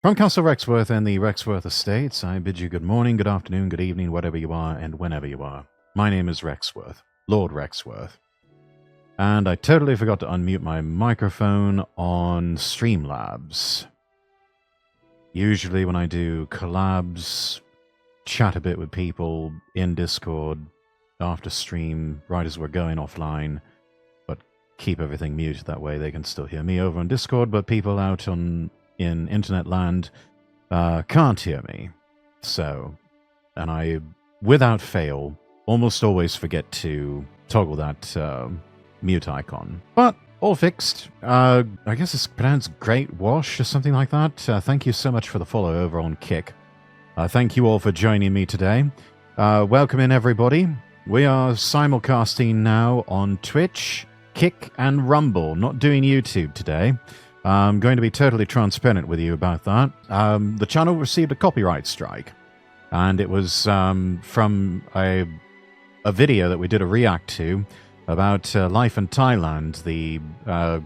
From Castle Rexworth and the Rexworth Estates, I bid you good morning, good afternoon, good evening, whatever you are, and whenever you are. My name is Rexworth, Lord Rexworth. And I totally forgot to unmute my microphone on Streamlabs. Usually when I do collabs, chat a bit with people in Discord, after stream, right as we're going offline, but keep everything muted, that way they can still hear me over on Discord, but people out in internet land can't hear me. So, and I, without fail, almost always forget to toggle that mute icon. But all fixed. I guess it's pronounced Great Wash or something like that. Thank you so much for the follow over on Kick. Thank you all for joining me today. Welcome in, everybody. We are simulcasting now on Twitch, Kick, and Rumble. Not doing YouTube today. I'm going to be totally transparent with you about that. The channel received a copyright strike, and it was from a video that we did a react to about life in Thailand. The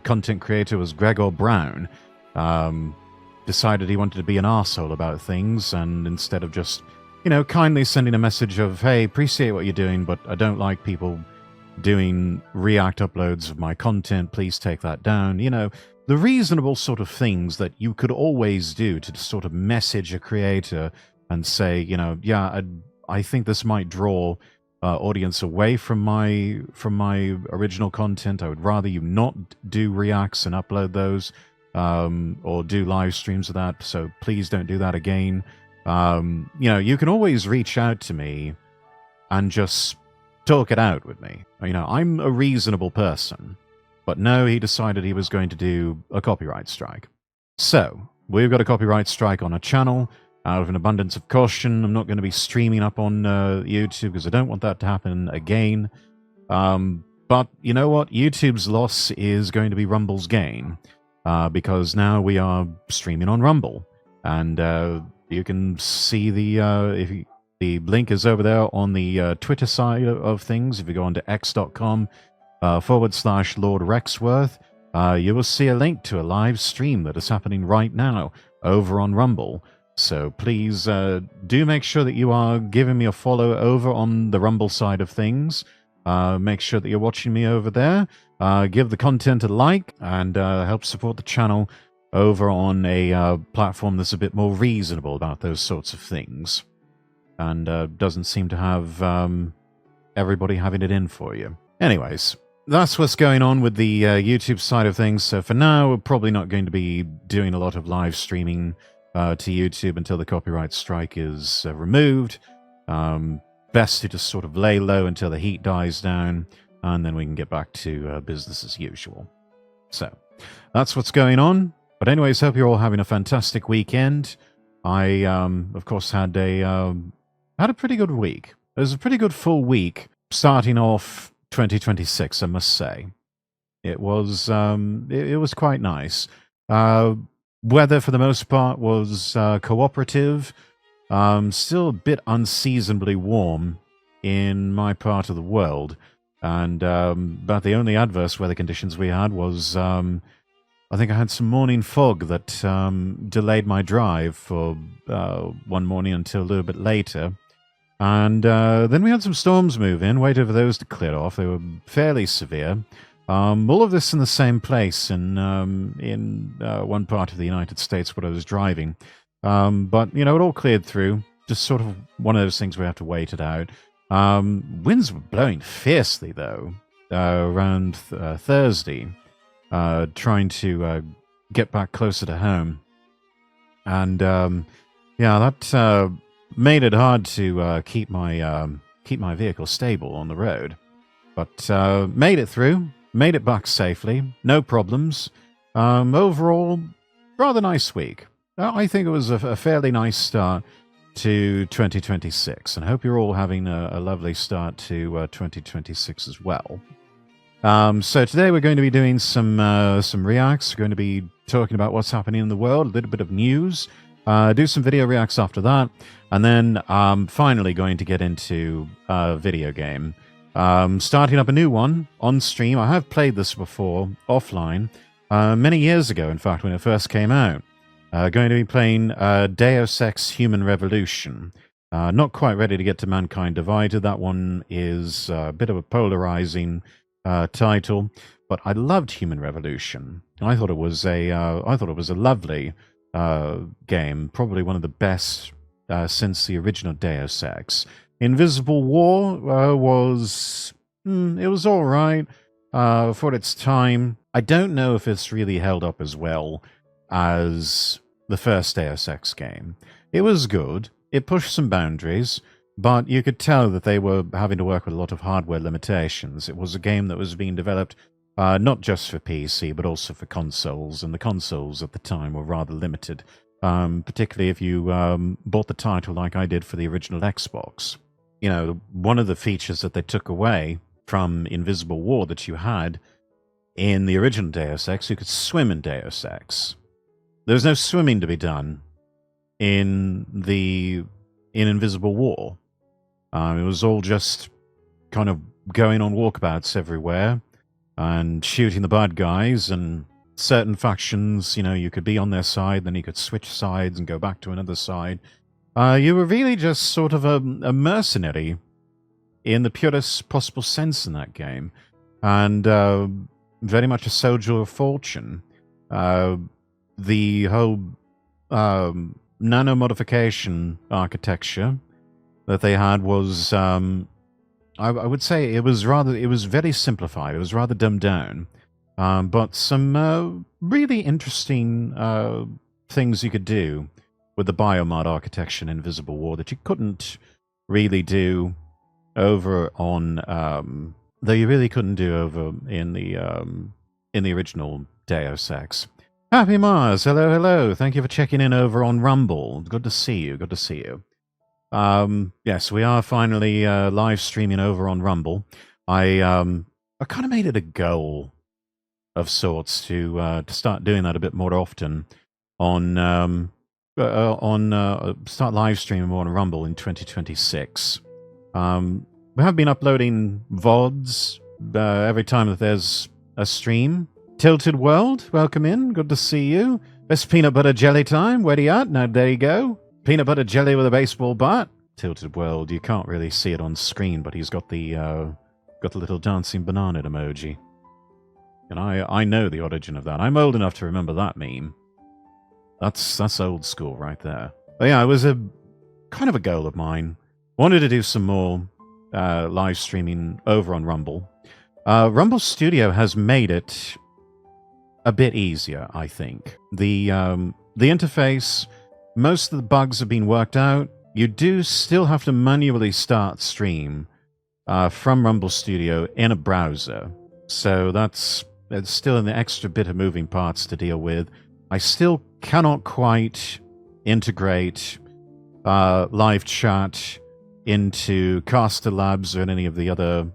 content creator was Gregor Brown. Decided he wanted to be an arsehole about things, and instead of just, kindly sending a message of, hey, appreciate what you're doing, but I don't like people doing react uploads of my content, please take that down, the reasonable sort of things that you could always do to sort of message a creator and say, yeah, I think this might draw audience away from my original content. I would rather you not do reacts and upload those, or do live streams of that. So please don't do that again. You can always reach out to me and just talk it out with me. I'm a reasonable person. But no, he decided he was going to do a copyright strike. So, we've got a copyright strike on our channel. Out of an abundance of caution, I'm not going to be streaming up on YouTube because I don't want that to happen again. But you know what? YouTube's loss is going to be Rumble's gain. Because now we are streaming on Rumble. And you can see the link is over there on the Twitter side of things. If you go onto x.com, /Lord Rexworth, you will see a link to a live stream that is happening right now over on Rumble. So please do make sure that you are giving me a follow over on the Rumble side of things. Make sure that you're watching me over there. Give the content a like and help support the channel over on a platform that's a bit more reasonable about those sorts of things. And doesn't seem to have everybody having it in for you. Anyways, that's what's going on with the YouTube side of things. So for now, we're probably not going to be doing a lot of live streaming to YouTube until the copyright strike is removed. Best to just sort of lay low until the heat dies down, and then we can get back to business as usual. So that's what's going on. But anyways, hope you're all having a fantastic weekend. I, of course, had a pretty good week. It was a pretty good full week, starting off 2026, I must say. It was quite nice. Weather, for the most part, was cooperative. Still a bit unseasonably warm in my part of the world. And about the only adverse weather conditions we had was, I think I had some morning fog that delayed my drive for one morning until a little bit later. And then we had some storms move in, waited for those to clear off. They were fairly severe. All of this in the same place in one part of the United States where I was driving. But, it all cleared through. Just sort of one of those things we have to wait it out. Winds were blowing fiercely, though, around Thursday, trying to get back closer to home. And, that made it hard to keep my vehicle stable on the road, but made it through, made it back safely, no problems. Overall, rather nice week. I think it was a fairly nice start to 2026, and I hope you're all having a lovely start to 2026 as well. So today we're going to be doing some reacts. We're going to be talking about what's happening in the world, a little bit of news. Do some video reacts after that, and then finally going to get into a video game. Starting up a new one on stream. I have played this before offline, many years ago, in fact, when it first came out. Going to be playing Deus Ex Human Revolution. Not quite ready to get to Mankind Divided. That one is a bit of a polarizing title, but I loved Human Revolution. I thought it was a lovely game, probably one of the best since the original Deus Ex. Invisible War it was all right for its time. I don't know if it's really held up as well as the first Deus Ex game. It was good. It pushed some boundaries, but you could tell that they were having to work with a lot of hardware limitations. It was a game that was being developed not just for PC, but also for consoles, and the consoles at the time were rather limited, particularly if you bought the title like I did for the original Xbox. You know, one of the features that they took away from Invisible War that you had in the original Deus Ex, you could swim in Deus Ex. There was no swimming to be done in Invisible War. It was all just kind of going on walkabouts everywhere and shooting the bad guys, and certain factions, you know, you could be on their side, then you could switch sides and go back to another side. You were really just sort of a mercenary in the purest possible sense in that game, and very much a soldier of fortune. The whole nano-modification architecture that they had was, I would say it was very simplified. It was rather dumbed down, but some really interesting things you could do with the biomod architecture in Invisible War that you couldn't really do over on, though you really couldn't do over in the original Deus Ex. Happy Mars, hello, hello. Thank you for checking in over on Rumble. Good to see you. Good to see you. Yes, we are finally live streaming over on Rumble. I kind of made it a goal of sorts to start doing that a bit more often start live streaming more on Rumble in 2026. We have been uploading VODs every time that there's a stream. Tilted World, welcome in. Good to see you. Best peanut butter jelly time. Where are you at? Now, there you go. Peanut butter jelly with a baseball bat. Tilted World. You can't really see it on screen, but he's got the little dancing banana emoji. And I know the origin of that. I'm old enough to remember that meme. That's old school right there. But yeah, it was a kind of a goal of mine. Wanted to do some more live streaming over on Rumble. Rumble Studio has made it a bit easier, I think. The interface, most of the bugs have been worked out. You do still have to manually start stream from Rumble Studio in a browser. So it's still an extra bit of moving parts to deal with. I still cannot quite integrate live chat into Caster Labs or any of the other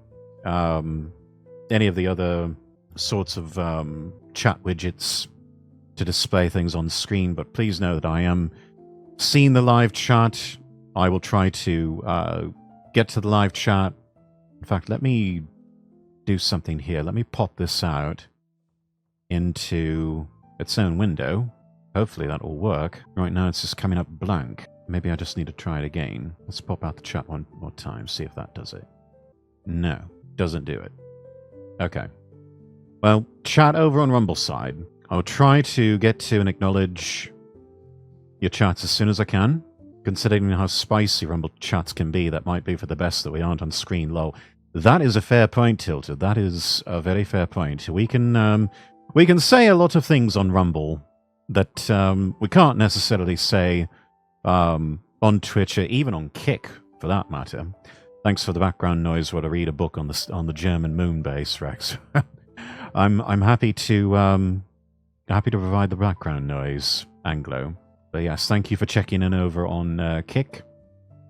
sorts of chat widgets to display things on screen, but please know that I am seeing the live chat. I will try to get to the live chat. In fact, let me do something here. Let me pop this out into its own window. Hopefully that will work. Right now it's just coming up blank. Maybe I just need to try it again. Let's pop out the chat one more time, see if that does it. No, doesn't do it. Okay. Well, chat over on Rumble side. I'll try to get to and acknowledge your chats as soon as I can. Considering how spicy Rumble chats can be, that might be for the best that we aren't on screen, lol. That is a fair point, Tilted. That is a very fair point. We can say a lot of things on Rumble that we can't necessarily say on Twitch or even on Kick, for that matter. Thanks for the background noise while I read a book on the German moon base, Rex. I'm happy to provide the background noise, Anglo. But yes, thank you for checking in over on Kick.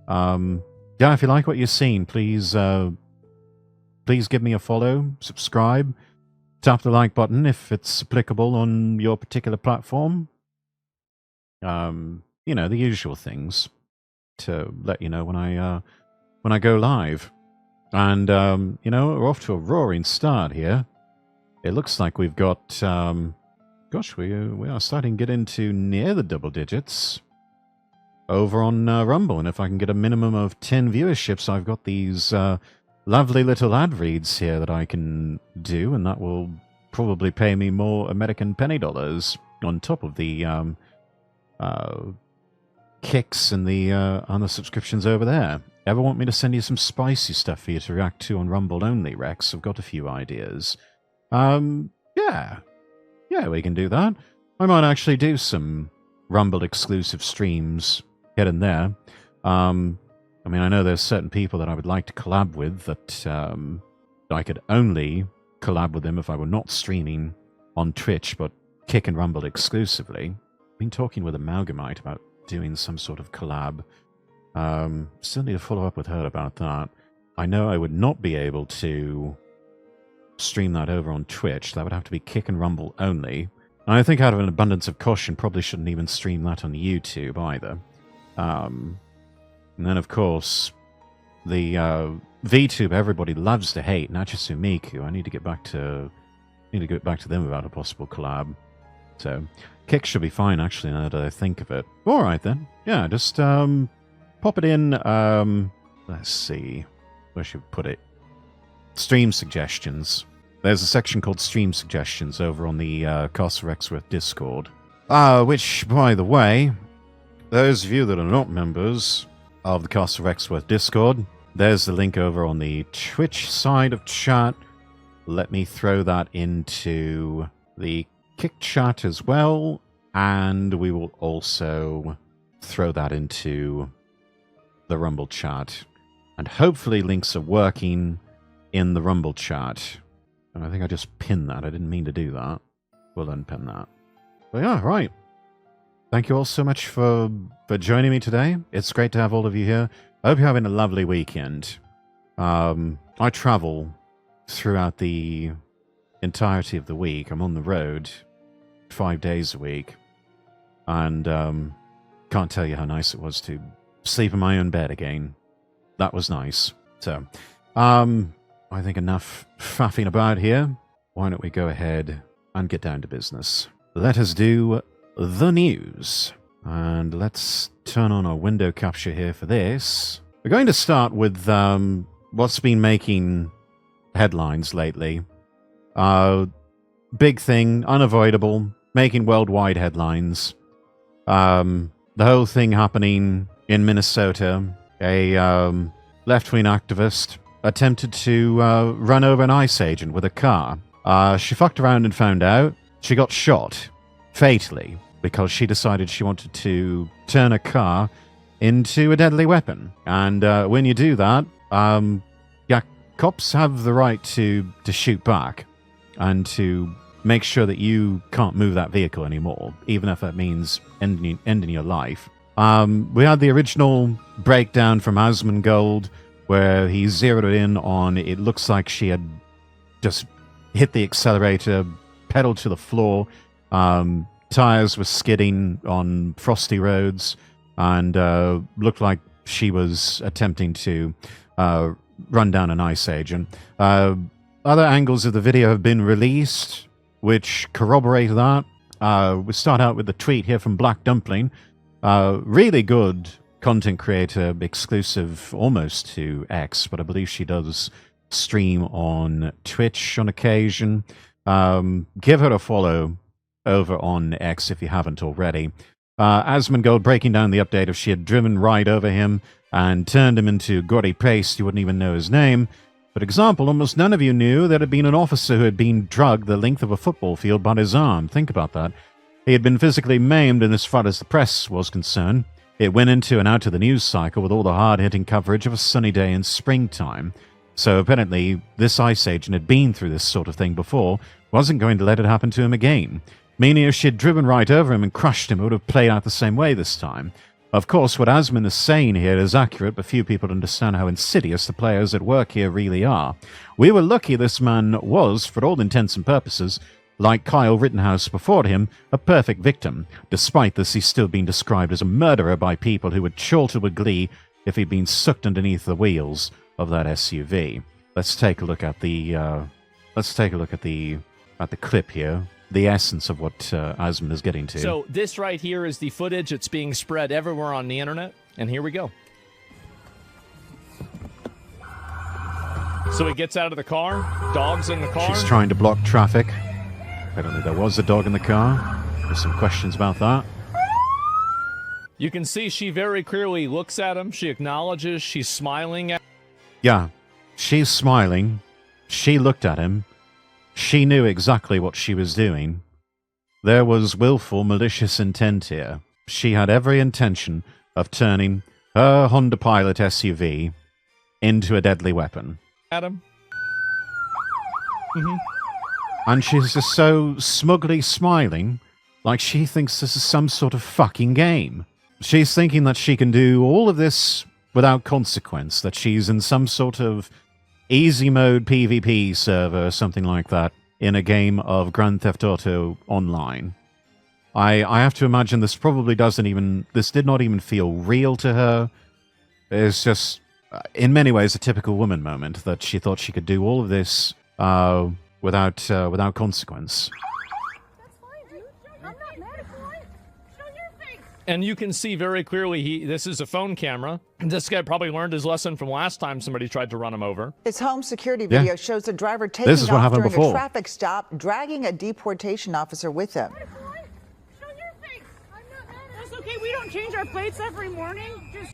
Yeah, if you like what you're seeing, please give me a follow, subscribe, tap the like button if it's applicable on your particular platform. You know, the usual things to let you know when I go live. And you know, we're off to a roaring start here. It looks like we've got Gosh, we are starting to get into near the double digits over on Rumble. And if I can get a minimum of 10 viewerships, I've got these lovely little ad reads here that I can do, and that will probably pay me more American penny dollars on top of the kicks and the subscriptions over there. Ever want me to send you some spicy stuff for you to react to on Rumble only, Rex? I've got a few ideas. Yeah, we can do that. I might actually do some Rumble exclusive streams here and there. I mean, I know there's certain people that I would like to collab with that I could only collab with them if I were not streaming on Twitch, but Kick and Rumble exclusively. I've been talking with Amalgamite about doing some sort of collab. Still need to follow up with her about that. I know I would not be able to stream that over on Twitch. That would have to be Kick and Rumble only. And I think out of an abundance of caution, probably shouldn't even stream that on YouTube either. And then, of course, the Vtuber everybody loves to hate, Nachisu Miku. I need to get back to them about a possible collab. So Kick should be fine, actually, now that I think of it. All right, then. Yeah, just pop it in. Let's see. Where should we put it? Stream suggestions. There's a section called Stream Suggestions over on the Castle Rexworth Discord. Which, by the way, those of you that are not members of the Castle Rexworth Discord, there's the link over on the Twitch side of chat. Let me throw that into the Kick chat as well, and we will also throw that into the Rumble chat. And hopefully links are working in the Rumble chat. And I think I just pinned that. I didn't mean to do that. We'll unpin that. But yeah, right. Thank you all so much for joining me today. It's great to have all of you here. I hope you're having a lovely weekend. I travel throughout the entirety of the week. I'm on the road 5 days a week. And can't tell you how nice it was to sleep in my own bed again. That was nice. So, I think enough faffing about here. Why don't we go ahead and get down to business? Let us do the news. And let's turn on our window capture here for this. We're going to start with what's been making headlines lately. Big thing, unavoidable, making worldwide headlines. The whole thing happening in Minnesota. A left-wing activist attempted to run over an ICE agent with a car. She fucked around and found out. She got shot, fatally, because she decided she wanted to turn a car into a deadly weapon. And when you do that, yeah, cops have the right to shoot back and to make sure that you can't move that vehicle anymore, even if that means ending your life. We had the original breakdown from Asmongold, where he zeroed in on it looks like she had just hit the accelerator, pedal to the floor, tires were skidding on frosty roads, and looked like she was attempting to run down an ICE agent. Other angles of the video have been released, which corroborate that. We start out with the tweet here from Black Dumpling. Really good content creator, exclusive almost to X, but I believe she does stream on Twitch on occasion. Give her a follow over on X if you haven't already. Asmongold breaking down the update of she had driven right over him and turned him into gory paste. You wouldn't even know his name. For example, almost none of you knew there had been an officer who had been drugged the length of a football field by his arm. Think about that. He had been physically maimed, and as far as the press was concerned, it went into and out of the news cycle with all the hard-hitting coverage of a sunny day in springtime. So apparently, this ICE agent had been through this sort of thing before, wasn't going to let it happen to him again. Meaning if she had driven right over him and crushed him, it would have played out the same way this time. Of course, what Asman is saying here is accurate, but few people understand how insidious the players at work here really are. We were lucky this man was, for all intents and purposes, like Kyle Rittenhouse before him, a perfect victim. Despite this, he's still being described as a murderer by people who would chortle with glee if he'd been sucked underneath the wheels of that SUV. Let's take a look at the clip here the essence of what Asman is getting to. So this right here is the footage. It's being spread everywhere on the internet. And here we go. So he gets out of the car. Dog's in the car. She's trying to block traffic. Apparently there was a dog in the car. There's some questions about that. You can see she very clearly looks at him. She acknowledges. She's smiling at. Yeah, she's smiling. She looked at him. She knew exactly what she was doing. There was willful, malicious intent here. She had every intention of turning her Honda Pilot SUV into a deadly weapon. Adam. And she's just so smugly smiling, like she thinks this is some sort of fucking game. She's thinking that she can do all of this without consequence, that she's in some sort of easy mode PvP server or something like that in a game of Grand Theft Auto Online. I have to imagine this probably this did not even feel real to her. It's just, in many ways, a typical woman moment, that she thought she could do all of this without consequence. That's fine, dude. I'm not mad at you. Show your face. And you can see very clearly this is a phone camera. This guy probably learned his lesson from last time somebody tried to run him over. This home security video shows a driver taking This is what off happened during before. a traffic stop, dragging a deportation officer with him. Show your face. I'm not mad at you. That's okay. We don't change our plates every morning. Just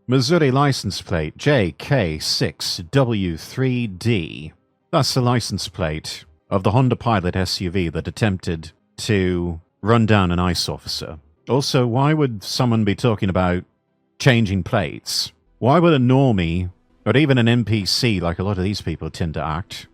Missouri license plate JK6W3D. That's the license plate of the Honda Pilot SUV that attempted to run down an ICE officer. Also, why would someone be talking about changing plates? Why would a normie, or even an NPC like a lot of these people tend to act,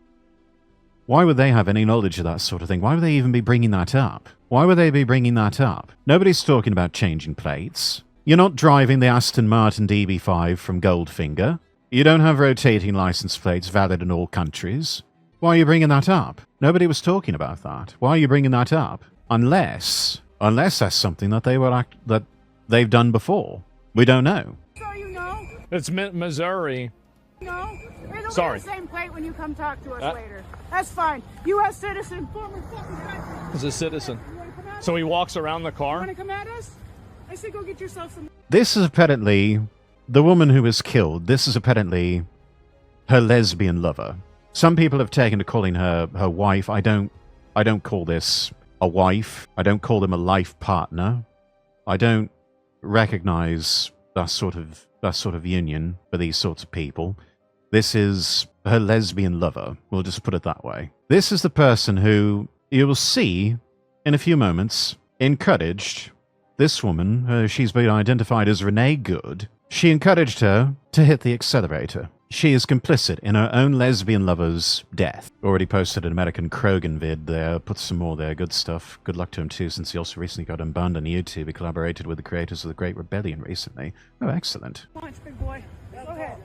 why would they have any knowledge of that sort of thing? Why would they even be bringing that up? Why would they be bringing that up? Nobody's talking about changing plates. You're not driving the Aston Martin DB5 from Goldfinger. You don't have rotating license plates valid in all countries. Why are you bringing that up? Nobody was talking about that. Why are you bringing that up? Unless that's something that that they've done before. We don't know. so you know. It's Missouri. No. It'll Sorry. be the same plate when you come talk to us later. That's fine. U.S. citizen, former fucking country. Is a citizen. You want to come at us? So he walks around the You car. want to come at us? I said go get yourself some. This is apparently the woman who was killed. This is apparently her lesbian lover. Some people have taken to calling her wife. I don't call this a wife. I don't call them a life partner. I don't recognize that sort of union for these sorts of people. This is her lesbian lover. We'll just put it that way. This is the person who you will see in a few moments encouraged this woman. She's been identified as Renee Good. She encouraged her to hit the accelerator. She is complicit in her own lesbian lover's death. Already posted an American Krogan vid there. Put some more there. Good stuff. Good luck to him too, since he also recently got unbanned on YouTube. He collaborated with the creators of The Great Rebellion recently. Oh, excellent. Lunch, big boy. Go ahead.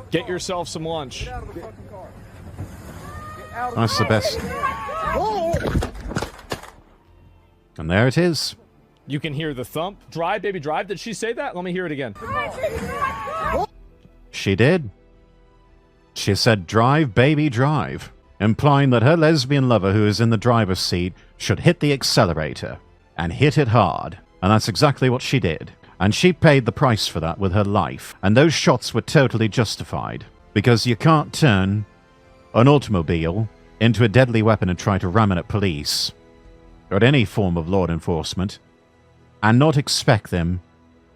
Get yourself some lunch. Get out of the fucking car. That's the best. And there it is. You can hear the thump. Drive, baby, drive. Did she say that? Let me hear it again. She did. She said, "Drive, baby, drive," implying that her lesbian lover, who is in the driver's seat, should hit the accelerator, and hit it hard. And that's exactly what she did. And she paid the price for that with her life. And those shots were totally justified, because you can't turn an automobile into a deadly weapon and try to ram it at police, or at any form of law enforcement, and not expect them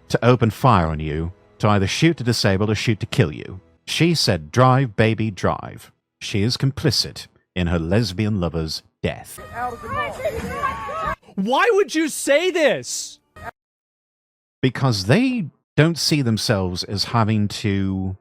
to open fire on you, to either shoot to disable or shoot to kill you. She said, "Drive, baby, drive." She is complicit in her lesbian lover's death. Why would you say this? Because they don't see themselves as having to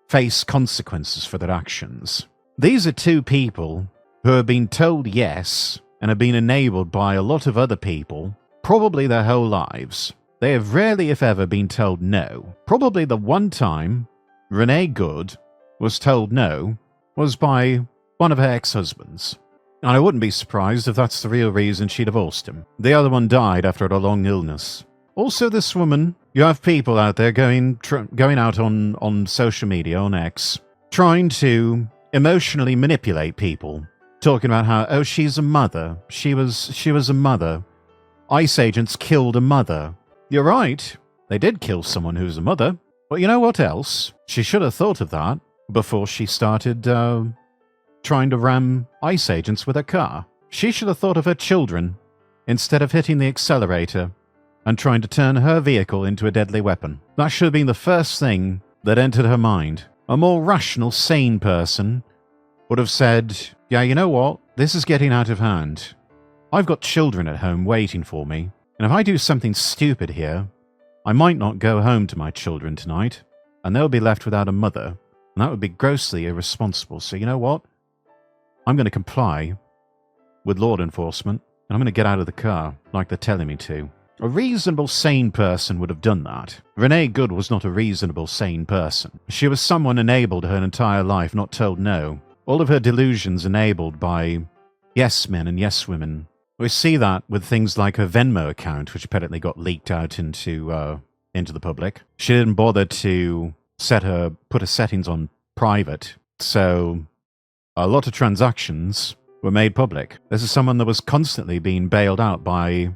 face consequences for their actions. These are two people who have been told yes and have been enabled by a lot of other people, probably their whole lives. They have rarely, if ever, been told no. Probably the one time Renee Good was told no was by one of her ex-husbands. And I wouldn't be surprised if that's the real reason she divorced him. The other one died after a long illness. Also, this woman, you have people out there going out on social media, on X, trying to emotionally manipulate people talking about how, oh, she's a mother. She was a mother. ICE agents killed a mother. You're right. They did kill someone who's a mother. But you know what else? She should have thought of that before she started trying to ram ICE agents with her car. She should have thought of her children instead of hitting the accelerator and trying to turn her vehicle into a deadly weapon. That should have been the first thing that entered her mind. A more rational, sane person would have said, yeah, you know what? This is getting out of hand. I've got children at home waiting for me, and if I do something stupid here, I might not go home to my children tonight, and they'll be left without a mother, and that would be grossly irresponsible. So you know what? I'm going to comply with law enforcement, and I'm going to get out of the car like they're telling me to. A reasonable, sane person would have done that. Renee Good was not a reasonable, sane person. She was someone enabled her entire life, not told no. All of her delusions enabled by yes men and yes women. We see that with things like her Venmo account, which apparently got leaked out into the public. She didn't bother to put her settings on private, so a lot of transactions were made public. This is someone that was constantly being bailed out by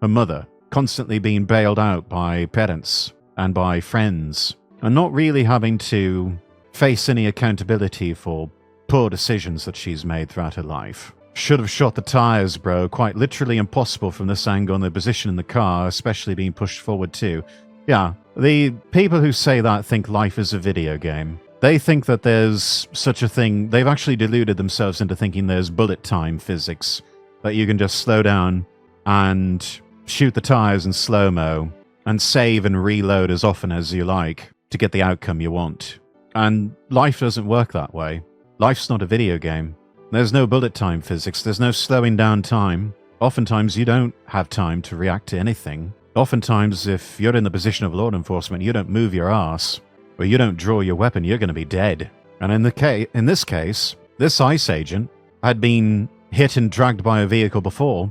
her mother, constantly being bailed out by parents and by friends, and not really having to face any accountability for poor decisions that she's made throughout her life. Should have shot the tires, bro. Quite literally impossible from this angle and the position in the car, especially being pushed forward too. Yeah, the people who say that think life is a video game. They think that there's such a thing. They've actually deluded themselves into thinking there's bullet time physics, that you can just slow down and shoot the tires in slow-mo and save and reload as often as you like to get the outcome you want. And life doesn't work that way. Life's not a video game. There's no bullet time physics. There's no slowing down time. Oftentimes, you don't have time to react to anything. Oftentimes, if you're in the position of law enforcement, you don't move your ass, or you don't draw your weapon, you're going to be dead. And in this case, this ICE agent had been hit and dragged by a vehicle before.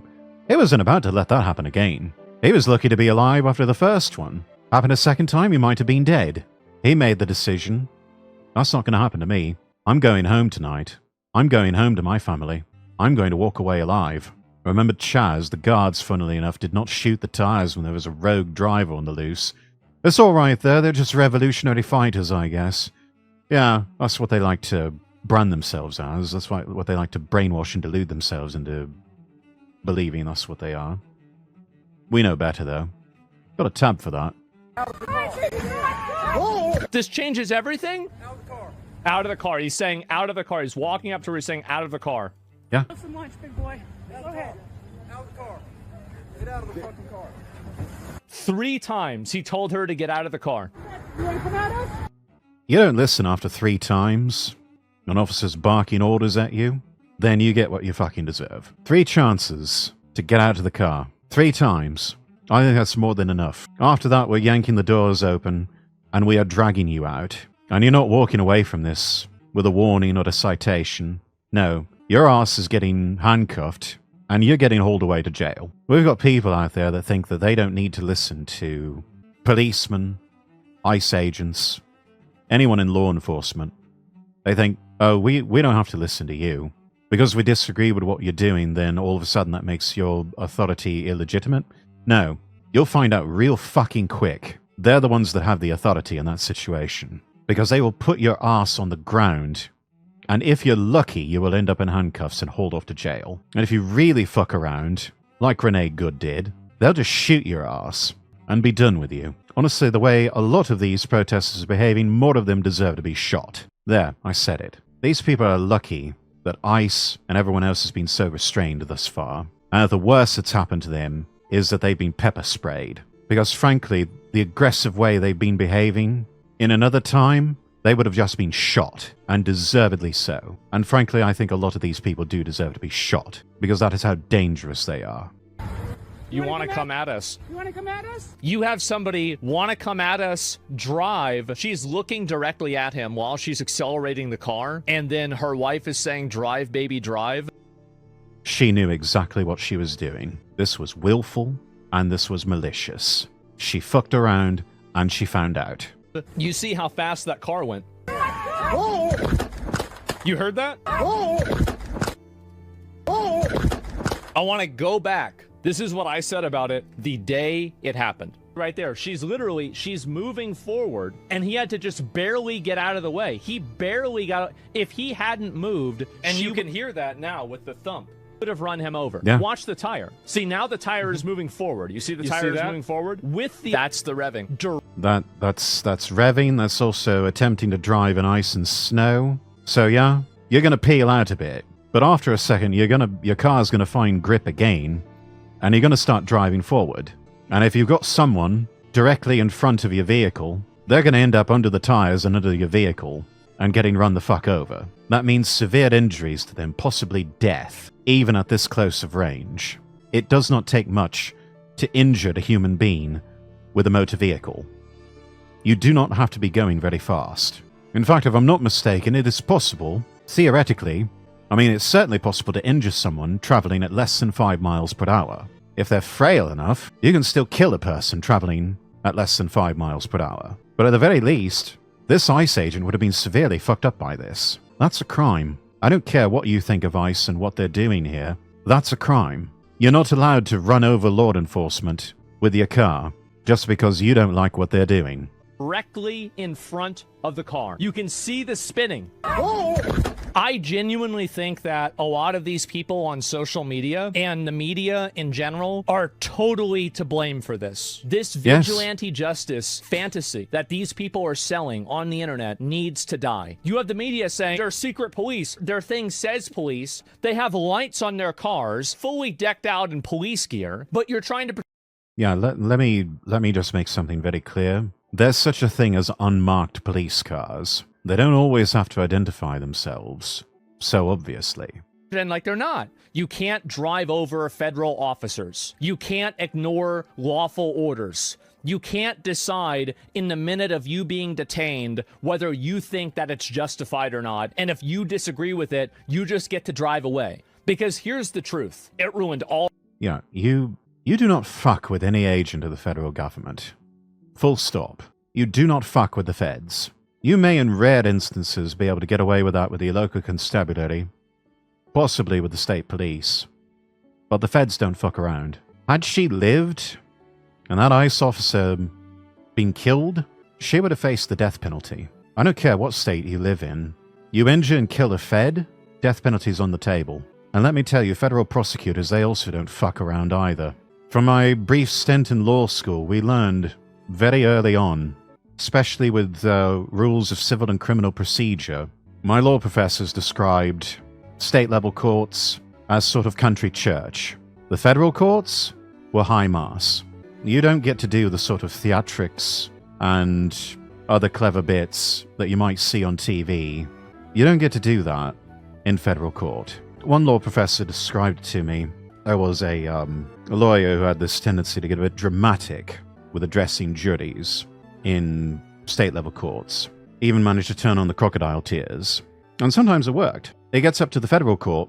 He wasn't about to let that happen again. He was lucky to be alive after the first one. Happened a second time, he might have been dead. He made the decision. That's not going to happen to me. I'm going home tonight. I'm going home to my family. I'm going to walk away alive. Remember Chaz, the guards, funnily enough, did not shoot the tires when there was a rogue driver on the loose. It's alright though, they're just revolutionary fighters, I guess. Yeah, that's what they like to brand themselves as. That's what they like to brainwash and delude themselves into believing that's what they are. We know better though. Got a tab for that. This changes everything? Out of the car. He's saying out of the car. He's walking up to her, he's saying out of the car. Yeah. Have some lunch, big boy. Go ahead. Out of the car. Get out of the fucking car. 3 times he told her to get out of the car. You want to come at us? You don't listen after 3 times. An officer's barking orders at you. Then you get what you fucking deserve. 3 chances to get out of the car. 3 times. I think that's more than enough. After that, we're yanking the doors open, and we are dragging you out. And you're not walking away from this with a warning or a citation. No, your ass is getting handcuffed, and you're getting hauled away to jail. We've got people out there that think that they don't need to listen to policemen, ICE agents, anyone in law enforcement. They think, oh, we don't have to listen to you. Because we disagree with what you're doing, then all of a sudden that makes your authority illegitimate? No, you'll find out real fucking quick. They're the ones that have the authority in that situation. Because they will put your ass on the ground, and if you're lucky, you will end up in handcuffs and hauled off to jail. And if you really fuck around, like Renee Good did, they'll just shoot your ass and be done with you. Honestly, the way a lot of these protesters are behaving, more of them deserve to be shot. There, I said it. These people are lucky that ICE and everyone else has been so restrained thus far. And the worst that's happened to them is that they've been pepper sprayed. Because frankly, the aggressive way they've been behaving, in another time, they would have just been shot, and deservedly so. And frankly, I think a lot of these people do deserve to be shot, because that is how dangerous they are. You want to come at us? You want to come at us? You have somebody want to come at us, drive. She's looking directly at him while she's accelerating the car, and then her wife is saying, drive, baby, drive. She knew exactly what she was doing. This was willful, and this was malicious. She fucked around, and she found out. You see how fast that car went. You heard that? I want to go back. This is what I said about it the day it happened. Right there. She's moving forward, and he had to just barely get out of the way. He barely got, if he hadn't moved, and you can hear that now with the thump, would have run him over. Yeah. Watch the tire. See, now the tire is moving forward. You see the tire is moving forward? That's the revving. That's revving. That's also attempting to drive in ice and snow. So yeah, you're gonna peel out a bit, but after a second, your car's gonna find grip again, and you're gonna start driving forward. And if you've got someone directly in front of your vehicle, they're going to end up under the tires and under your vehicle and getting run the fuck over. That means severe injuries to them, possibly death, even at this close of range. It does not take much to injure a human being with a motor vehicle. You do not have to be going very fast. In fact, if I'm not mistaken, it is possible, theoretically, it's certainly possible to injure someone traveling at less than 5 miles per hour. If they're frail enough, you can still kill a person traveling at less than 5 miles per hour. But at the very least, this ICE agent would have been severely fucked up by this. That's a crime. I don't care what you think of ICE and what they're doing here. That's a crime. You're not allowed to run over law enforcement with your car just because you don't like what they're doing. Directly in front of the car. You can see the spinning. I genuinely think that a lot of these people on social media and the media in general are totally to blame for this. This vigilante justice fantasy that these people are selling on the internet needs to die. You have the media saying they're secret police. Their thing says police. They have lights on their cars, fully decked out in police gear, but you're trying to... Yeah, let me just make something very clear. There's such a thing as unmarked police cars. They don't always have to identify themselves, so obviously. And like they're not. You can't drive over federal officers. You can't ignore lawful orders. You can't decide in the minute of you being detained whether you think that it's justified or not. And if you disagree with it, you just get to drive away. Because here's the truth. It ruined all... Yeah, you do not fuck with any agent of the federal government. Full stop. You do not fuck with the feds. You may in rare instances be able to get away with that with your local constabulary, possibly with the state police. But the feds don't fuck around. Had she lived, and that ICE officer been killed, she would have faced the death penalty. I don't care what state you live in. You injure and kill a fed, death penalty's on the table. And let me tell you, federal prosecutors, they also don't fuck around either. From my brief stint in law school, we learned very early on, especially with rules of civil and criminal procedure, my law professors described state-level courts as sort of country church. The federal courts were high mass. You don't get to do the sort of theatrics and other clever bits that you might see on TV. You don't get to do that in federal court. One law professor described it to me. There was a lawyer who had this tendency to get a bit dramatic with addressing juries in state-level courts. Even managed to turn on the crocodile tears. And sometimes it worked. He gets up to the federal court,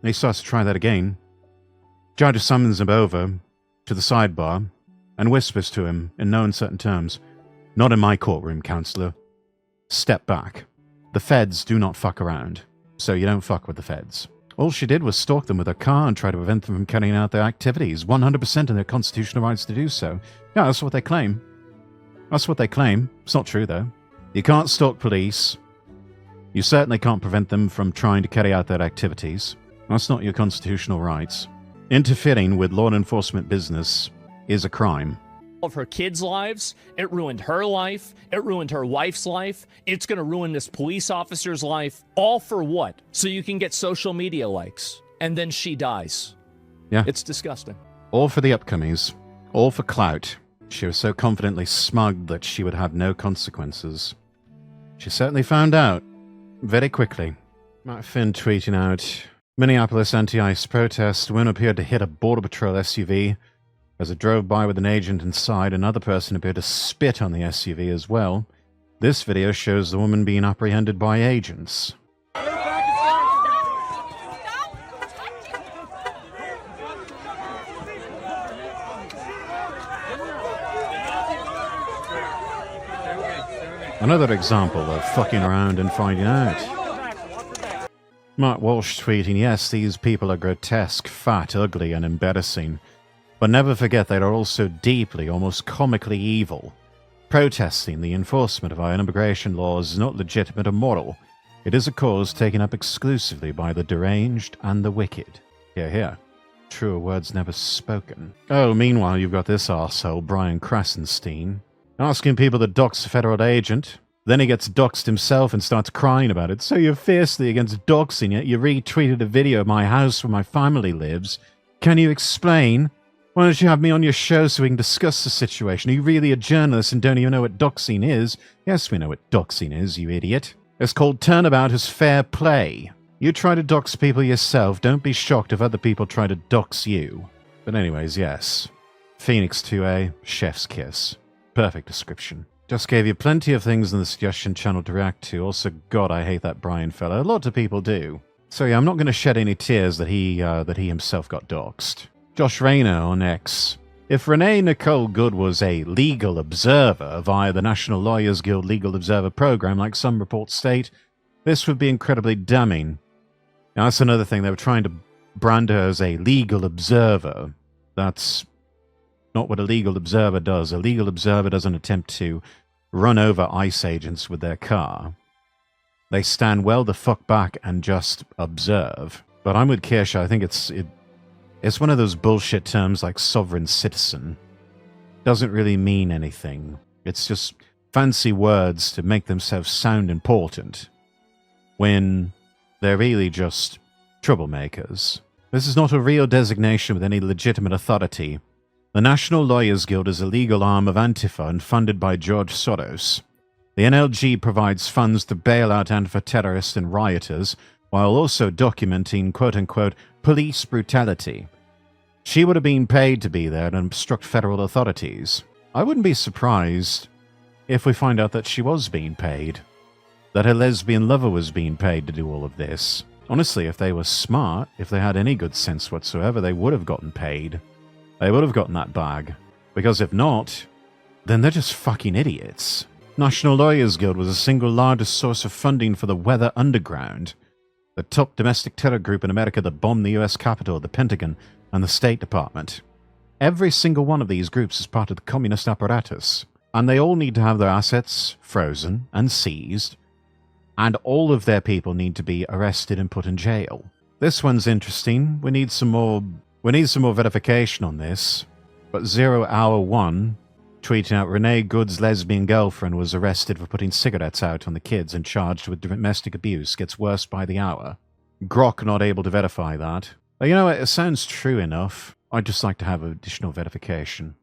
and he starts to try that again. Judge summons him over to the sidebar and whispers to him in no uncertain terms, "Not in my courtroom, counselor. Step back. The feds do not fuck around, so you don't fuck with the feds." All she did was stalk them with her car and try to prevent them from carrying out their activities, 100% of their constitutional rights to do so. Yeah, that's what they claim. That's what they claim. It's not true, though. You can't stalk police. You certainly can't prevent them from trying to carry out their activities. That's not your constitutional rights. Interfering with law enforcement business is a crime. Of her kids' lives, it ruined her life, it ruined her wife's life, it's going to ruin this police officer's life, all for what? So you can get social media likes, and then she dies. Yeah. It's disgusting. All for the upcomies. All for clout. She was so confidently smug that she would have no consequences. She certainly found out very quickly. Matt Finn tweeting out, Minneapolis anti-ICE protest. Woman appeared to hit a Border Patrol SUV. As it drove by with an agent inside, another person appeared to spit on the SUV as well. This video shows the woman being apprehended by agents. Another example of fucking around and finding out. Matt Walsh tweeting, yes, these people are grotesque, fat, ugly, and embarrassing. But never forget they are also deeply, almost comically evil. Protesting the enforcement of our immigration laws is not legitimate or moral. It is a cause taken up exclusively by the deranged and the wicked. Hear, hear. Truer words never spoken. Oh, meanwhile, you've got this arsehole, Brian Krasenstein, asking people to dox a federal agent. Then he gets doxed himself and starts crying about it. So you're fiercely against doxing, yet you retweeted a video of my house where my family lives. Can you explain? Why don't you have me on your show so we can discuss the situation? Are you really a journalist and don't even know what doxing is? Yes, we know what doxing is, you idiot. It's called turnabout as fair play. You try to dox people yourself, don't be shocked if other people try to dox you. But anyways, yes. Phoenix 2A, chef's kiss. Perfect description. Just gave you plenty of things in the suggestion channel to react to. Also, God, I hate that Brian fella. A lot of people do. So yeah, I'm not going to shed any tears that he himself got doxed. Josh Rayner on X. If Renee Nicole Good was a legal observer via the National Lawyers Guild Legal Observer program, like some reports state, this would be incredibly damning. Now, that's another thing. They were trying to brand her as a legal observer. That's not what a legal observer does. A legal observer doesn't attempt to run over ICE agents with their car. They stand well the fuck back and just observe. But I'm with Kirsha. I think it's one of those bullshit terms like sovereign citizen. Doesn't really mean anything. It's just fancy words to make themselves sound important when they're really just troublemakers. This is not a real designation with any legitimate authority. The National Lawyers Guild is a legal arm of Antifa and funded by George Soros. The NLG provides funds to bail out Antifa terrorists and rioters, while also documenting quote-unquote police brutality. She would have been paid to be there and obstruct federal authorities. I wouldn't be surprised if we find out that she was being paid. That her lesbian lover was being paid to do all of this. Honestly, if they were smart, if they had any good sense whatsoever, they would have gotten paid. They would have gotten that bag. Because if not, then they're just fucking idiots. National Lawyers Guild was the single largest source of funding for the Weather Underground, the top domestic terror group in America that bombed the US Capitol, the Pentagon, and the State Department. Every single one of these groups is part of the communist apparatus, and they all need to have their assets frozen and seized, and all of their people need to be arrested and put in jail. This one's interesting. We need some more verification on this. But 0 Hour 1 tweeting out Renee Good's lesbian girlfriend was arrested for putting cigarettes out on the kids and charged with domestic abuse. Gets worse by the hour. Grok not able to verify that. But you know what? It sounds true enough. I'd just like to have additional verification.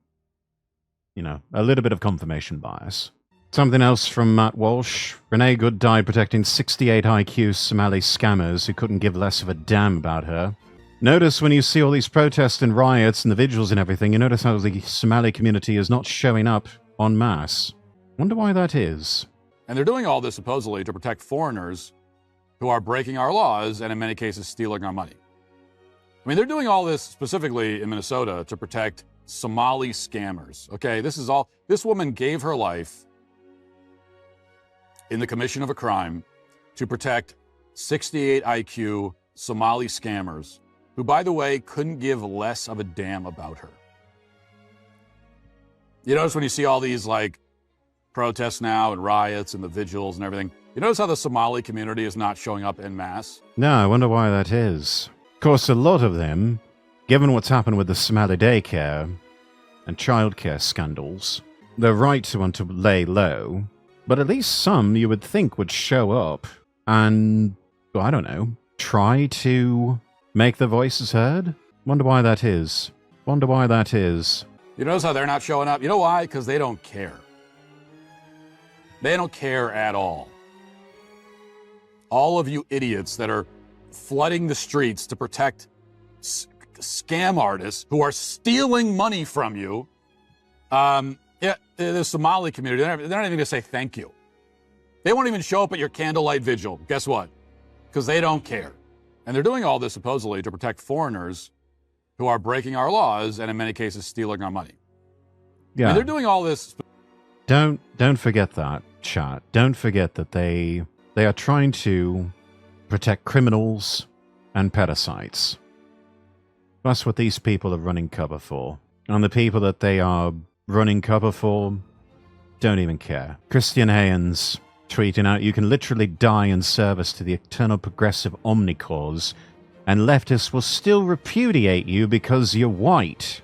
You know, a little bit of confirmation bias. Something else from Matt Walsh. Renee Good died protecting 68 IQ Somali scammers who couldn't give less of a damn about her. Notice when you see all these protests and riots and the vigils and everything, you notice how the Somali community is not showing up en masse. Wonder why that is. And they're doing all this supposedly to protect foreigners who are breaking our laws and in many cases stealing our money. I mean, they're doing all this specifically in Minnesota to protect Somali scammers. Okay, this woman gave her life in the commission of a crime to protect 68 IQ Somali scammers who, by the way, couldn't give less of a damn about her. You notice when you see all these, protests now and riots and the vigils and everything, you notice how the Somali community is not showing up en masse? No, I wonder why that is. Of course, a lot of them, given what's happened with the Somali daycare and childcare scandals, they're right to want to lay low, but at least some you would think would show up and, well, I don't know, try to make their voices heard? Wonder why that is. Wonder why that is. You notice how they're not showing up? You know why? Because they don't care. They don't care at all. All of you idiots that are flooding the streets to protect scam artists who are stealing money from you, the Somali community, they're not even going to say thank you. They won't even show up at your candlelight vigil. Guess what? Because they don't care. And they're doing all this supposedly to protect foreigners who are breaking our laws and in many cases stealing our money. Yeah. I mean, they're doing all this. Don't forget that, chat. Don't forget that they are trying to protect criminals and parasites. That's what these people are running cover for. And the people that they are running cover for don't even care. Christian Haynes tweeting out, you can literally die in service to the eternal progressive omnicause, and leftists will still repudiate you because you're white.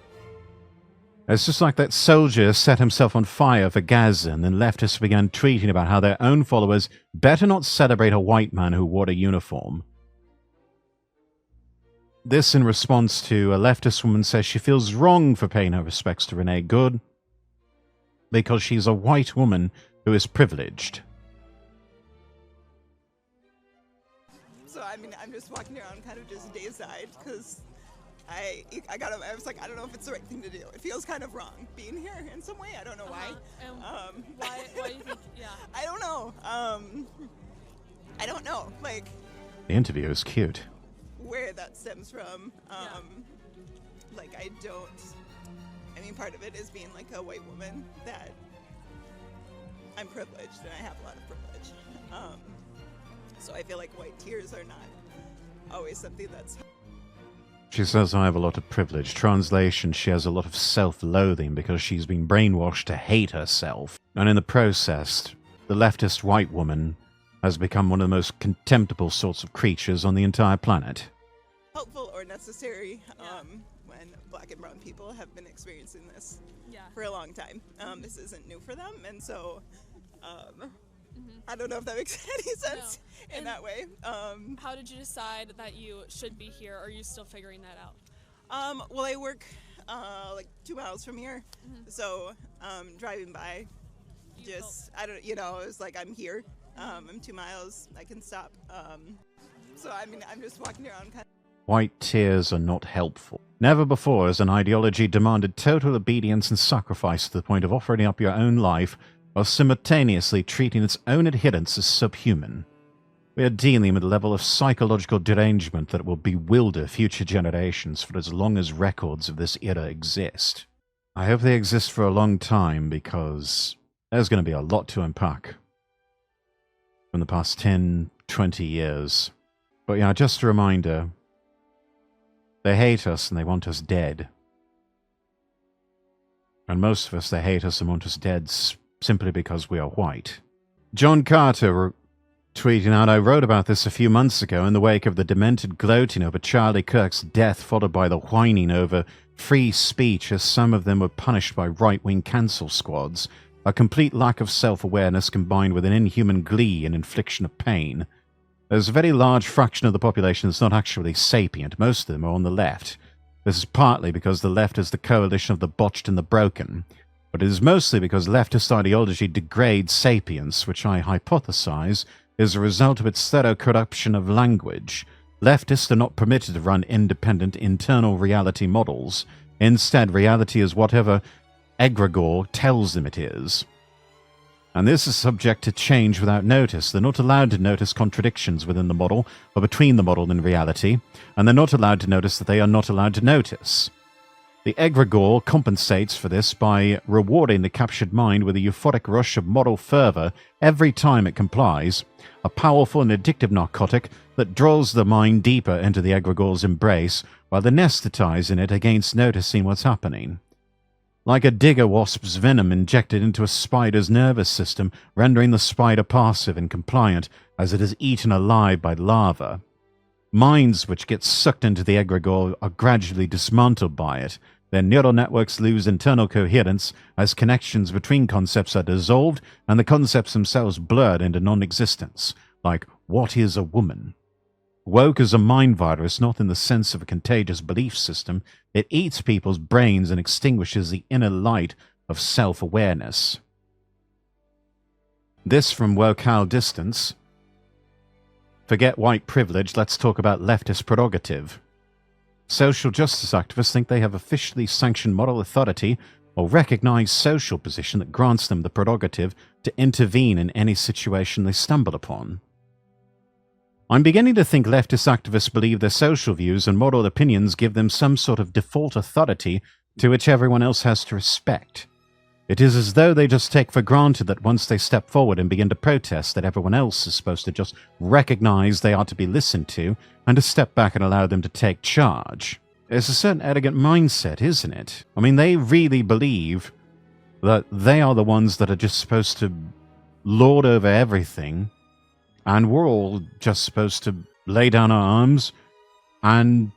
It's just like that soldier set himself on fire for Gaza, and then leftists began tweeting about how their own followers better not celebrate a white man who wore a uniform. This in response to a leftist woman says she feels wrong for paying her respects to Renee Good because she's a white woman who is privileged. So, I mean, I'm just walking around kind of just dazed-eyed because I was like, I don't know if it's the right thing to do. It feels kind of wrong being here in some way. I don't know why. Why do you think, yeah. I don't know. I don't know, like, The interview is cute. where that stems from. Like, I mean, part of it is being like a white woman that I'm privileged and I have a lot of privilege. So I feel like white tears are not always something that's... She says, I have a lot of privilege. Translation, she has a lot of self-loathing because she's been brainwashed to hate herself. And in the process, the leftist white woman has become one of the most contemptible sorts of creatures on the entire planet. helpful or necessary when black and brown people have been experiencing this for a long time. This isn't new for them, and so I don't know if that makes any sense in that way. How did you decide that you should be here? Or are you still figuring that out? Well, I work like 2 miles from here, so driving by, I don't, it was like I'm here. I'm 2 miles. I can stop. So I mean, I'm just walking around kind of. White tears are not helpful. Never before has an ideology demanded total obedience and sacrifice to the point of offering up your own life while simultaneously treating its own adherents as subhuman. We are dealing with a level of psychological derangement that will bewilder future generations for as long as records of this era exist. I hope they exist for a long time because there's going to be a lot to unpack from the past 10, 20 years. But yeah, just a reminder, they hate us and they want us dead. And most of us, they hate us and want us dead simply because we are white. John Carter tweeting out, I wrote about this a few months ago in the wake of the demented gloating over Charlie Kirk's death, followed by the whining over free speech as some of them were punished by right-wing cancel squads, a complete lack of self-awareness combined with an inhuman glee and infliction of pain. There's a very large fraction of the population that's not actually sapient. Most of them are on the left. This is partly because the left is the coalition of the botched and the broken, but it is mostly because leftist ideology degrades sapience, which I hypothesize is a result of its thorough corruption of language. Leftists are not permitted to run independent internal reality models. Instead, reality is whatever egregore tells them it is. And this is subject to change without notice. They're not allowed to notice contradictions within the model or between the model and reality, and they're not allowed to notice that they are not allowed to notice. The egregore compensates for this by rewarding the captured mind with a euphoric rush of moral fervor every time it complies, a powerful and addictive narcotic that draws the mind deeper into the egregore's embrace while anesthetizing it against noticing what's happening. Like a digger wasp's venom injected into a spider's nervous system, rendering the spider passive and compliant as it is eaten alive by larvae. Minds which get sucked into the egregore are gradually dismantled by it. Their neural networks lose internal coherence as connections between concepts are dissolved and the concepts themselves blurred into non-existence, like what is a woman? Woke is a mind virus, not in the sense of a contagious belief system. It eats people's brains and extinguishes the inner light of self-awareness. This from Wocal Distance. Forget white privilege, let's talk about leftist prerogative. Social justice activists think they have officially sanctioned moral authority or recognized social position that grants them the prerogative to intervene in any situation they stumble upon. I'm beginning to think leftist activists believe their social views and moral opinions give them some sort of default authority to which everyone else has to respect. It is as though they just take for granted that once they step forward and begin to protest, that everyone else is supposed to just recognize they are to be listened to and to step back and allow them to take charge. It's a certain arrogant mindset, isn't it? I mean, they really believe that they are the ones that are just supposed to lord over everything, and we're all just supposed to lay down our arms and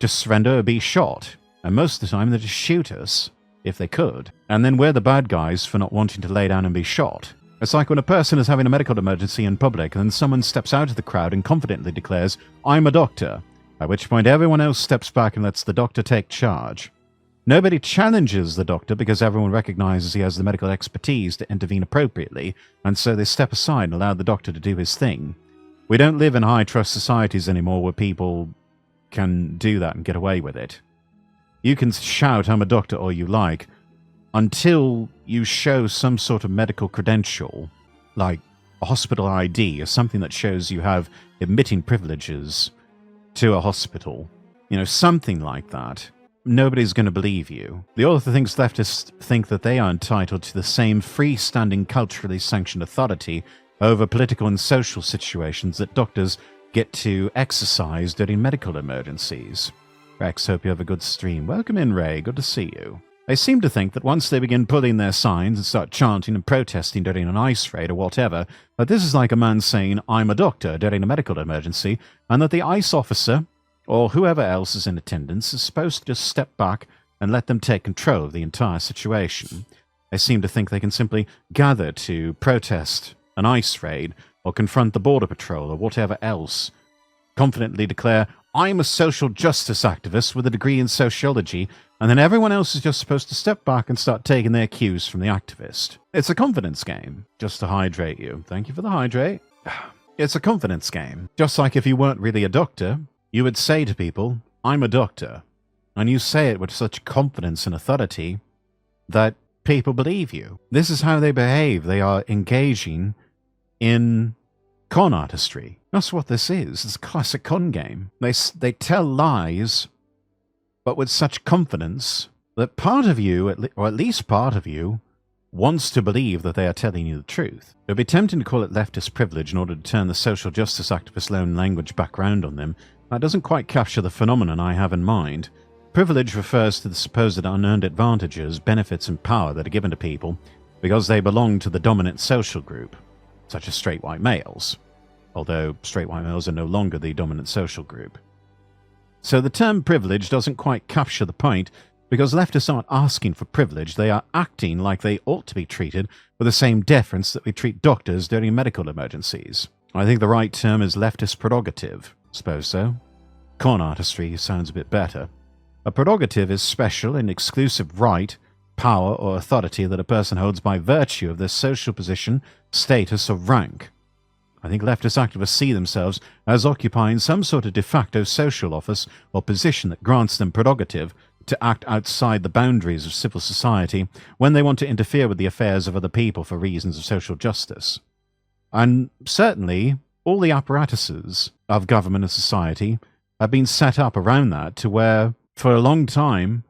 just surrender or be shot. And most of the time, they just shoot us, if they could. And then we're the bad guys for not wanting to lay down and be shot. It's like when a person is having a medical emergency in public, and then someone steps out of the crowd and confidently declares, "I'm a doctor," at which point everyone else steps back and lets the doctor take charge. Nobody challenges the doctor because everyone recognizes he has the medical expertise to intervene appropriately, and so they step aside and allow the doctor to do his thing. We don't live in high-trust societies anymore where people can do that and get away with it. You can shout, "I'm a doctor," all you like, until you show some sort of medical credential, like a hospital ID or something that shows you have admitting privileges to a hospital. You know, something like that. Nobody's going to believe you. The other things leftists think that they are entitled to the same freestanding, culturally sanctioned authority over political and social situations that doctors get to exercise during medical emergencies. Rex, hope you have a good stream. Welcome in, Ray. Good to see you. They seem to think that once they begin pulling their signs and start chanting and protesting during an ICE raid or whatever, that this is like a man saying, "I'm a doctor," during a medical emergency, and that the ICE officer, or whoever else is in attendance, is supposed to just step back and let them take control of the entire situation. They seem to think they can simply gather to protest an ICE raid or confront the Border Patrol or whatever else, confidently declare, "I'm a social justice activist with a degree in sociology," and then everyone else is just supposed to step back and start taking their cues from the activist. It's a confidence game, just to hydrate you. Thank you for the hydrate. It's a confidence game. Just like if you weren't really a doctor, you would say to people, "I'm a doctor," and you say it with such confidence and authority that people believe you. This is how they behave. They are engaging in con artistry. That's what this is. It's a classic con game. They tell lies, but with such confidence that part of you, or at least part of you, wants to believe that they are telling you the truth. It would be tempting to call it leftist privilege in order to turn the social justice activist loan language back round on them. That doesn't quite capture the phenomenon I have in mind. Privilege refers to the supposed unearned advantages, benefits, and power that are given to people because they belong to the dominant social group, such as straight white males, although straight white males are no longer the dominant social group. So the term privilege doesn't quite capture the point, because leftists aren't asking for privilege, they are acting like they ought to be treated with the same deference that we treat doctors during medical emergencies. I think the right term is leftist prerogative. Suppose so. Con artistry sounds a bit better. A prerogative is special and exclusive right, power, or authority that a person holds by virtue of their social position, status, or rank. I think leftist activists see themselves as occupying some sort of de facto social office or position that grants them prerogative to act outside the boundaries of civil society when they want to interfere with the affairs of other people for reasons of social justice. And certainly, all the apparatuses of government and society have been set up around that to where, for a long time,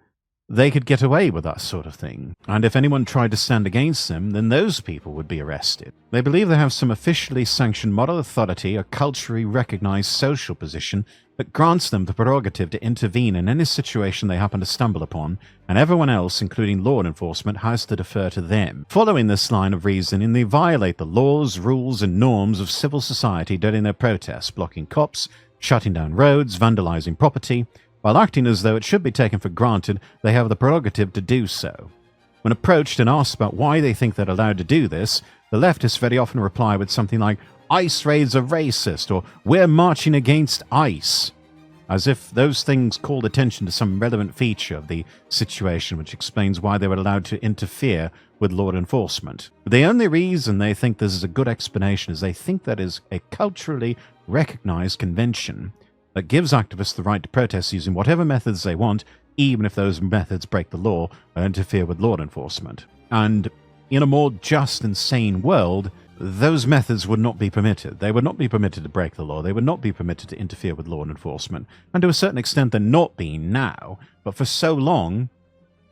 they could get away with that sort of thing. And if anyone tried to stand against them, then those people would be arrested. They believe they have some officially sanctioned moral authority or culturally recognized social position that grants them the prerogative to intervene in any situation they happen to stumble upon, and everyone else, including law enforcement, has to defer to them. Following this line of reasoning, they violate the laws, rules, and norms of civil society during their protests, blocking cops, shutting down roads, vandalizing property, while acting as though it should be taken for granted they have the prerogative to do so. When approached and asked about why they think they're allowed to do this, the leftists very often reply with something like, "ICE raids are racist," or "we're marching against ICE," as if those things called attention to some relevant feature of the situation which explains why they were allowed to interfere with law enforcement. The only reason they think this is a good explanation is they think that is a culturally recognized convention that gives activists the right to protest using whatever methods they want, even if those methods break the law or interfere with law enforcement. And in a more just and sane world, those methods would not be permitted. They would not be permitted to break the law. They would not be permitted to interfere with law enforcement. And to a certain extent, they're not being now. But for so long,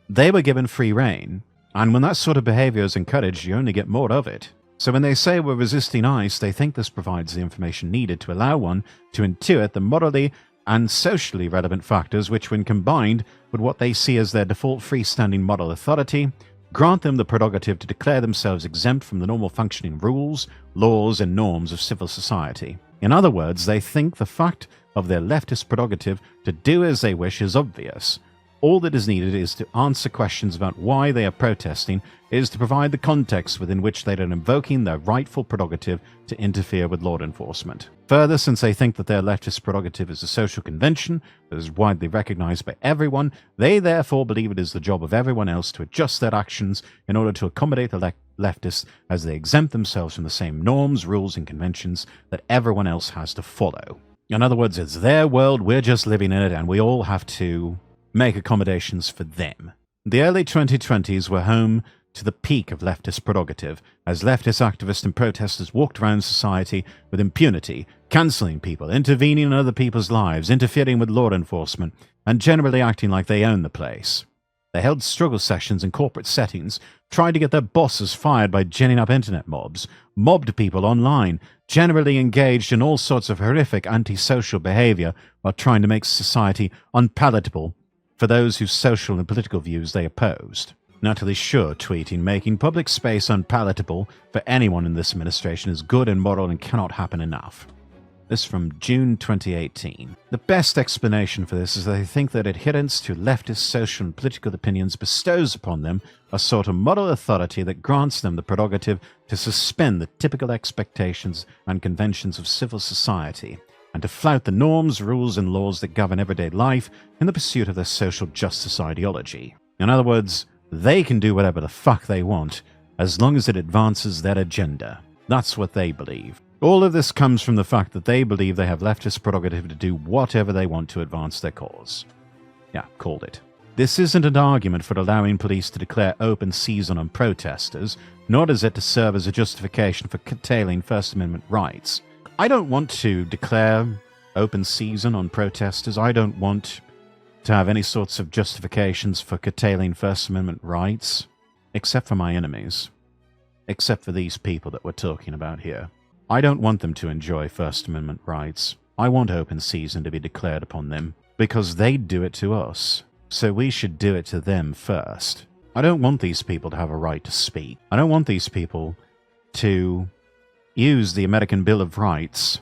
they were given free rein. And when that sort of behavior is encouraged, you only get more of it. So when they say we're resisting ICE, they think this provides the information needed to allow one to intuit the morally and socially relevant factors which, when combined with what they see as their default freestanding moral authority, grant them the prerogative to declare themselves exempt from the normal functioning rules, laws, and norms of civil society. In other words, they think the fact of their leftist prerogative to do as they wish is obvious. All that is needed is to answer questions about why they are protesting, is to provide the context within which they are invoking their rightful prerogative to interfere with law enforcement. Further, since they think that their leftist prerogative is a social convention that is widely recognized by everyone, they therefore believe it is the job of everyone else to adjust their actions in order to accommodate the leftists as they exempt themselves from the same norms, rules, and conventions that everyone else has to follow. In other words, it's their world, we're just living in it, and we all have to make accommodations for them. The early 2020s were home to the peak of leftist prerogative, as leftist activists and protesters walked around society with impunity, cancelling people, intervening in other people's lives, interfering with law enforcement, and generally acting like they own the place. They held struggle sessions in corporate settings, tried to get their bosses fired by ginning up internet mobs, mobbed people online, generally engaged in all sorts of horrific antisocial behavior while trying to make society unpalatable for those whose social and political views they opposed. Natalie Shure tweeting, making public space unpalatable for anyone in this administration is good and moral and cannot happen enough. This from June 2018. The best explanation for this is that they think that adherence to leftist social and political opinions bestows upon them a sort of moral authority that grants them the prerogative to suspend the typical expectations and conventions of civil society, and to flout the norms, rules, and laws that govern everyday life in the pursuit of their social justice ideology. In other words, they can do whatever the fuck they want, as long as it advances their agenda. That's what they believe. All of this comes from the fact that they believe they have leftist prerogative to do whatever they want to advance their cause. Yeah, called it. This isn't an argument for allowing police to declare open season on protesters, nor is it to serve as a justification for curtailing First Amendment rights. I don't want to declare open season on protesters. I don't want to have any sorts of justifications for curtailing First Amendment rights, except for my enemies, except for these people that we're talking about here. I don't want them to enjoy First Amendment rights. I want open season to be declared upon them, because they do it to us, so we should do it to them first. I don't want these people to have a right to speak. I don't want these people to use the American Bill of Rights,